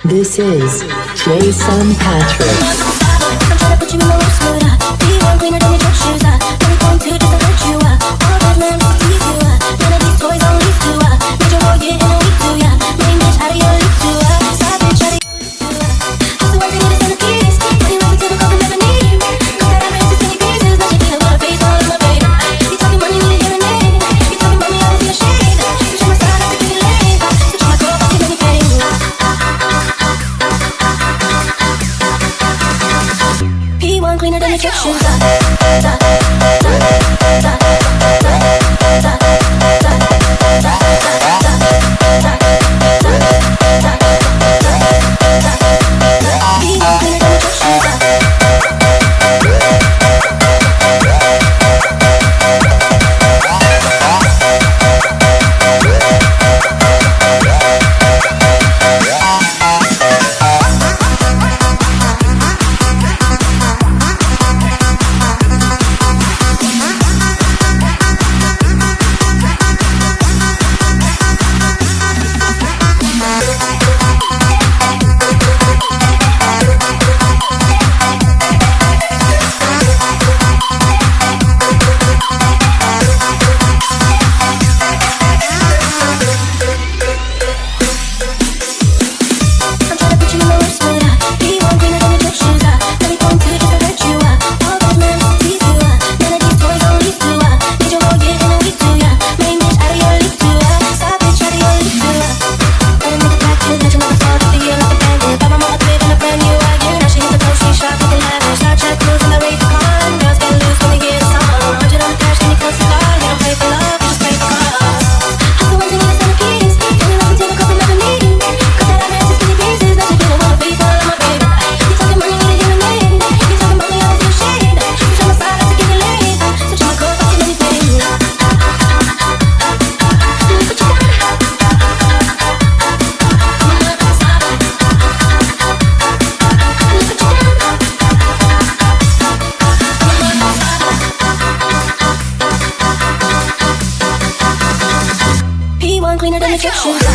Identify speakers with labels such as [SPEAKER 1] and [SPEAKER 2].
[SPEAKER 1] This is Jason Patrick.
[SPEAKER 2] I'm trying to put you in the worst mood. Be one cleaner than your church shoes. Never going to just to hurt you. All that man to tease you. None of these toys on lease to. Made your boy get in a week to ya. Main bitch out of your league to. Side bitch out of your league to. Hustle work and need a centerpiece. Money runs until the coffin never need. Cause that I ran to skinny pieces. Now she dealing with a face all in my baby. You talking money, need a hearing aid. You talking about me, I don't see a shade. Switch on my side, I have to get laid. Switch on my girl, I see many things. P1 cleaner than your church shoes. Cleaner than the church shoes.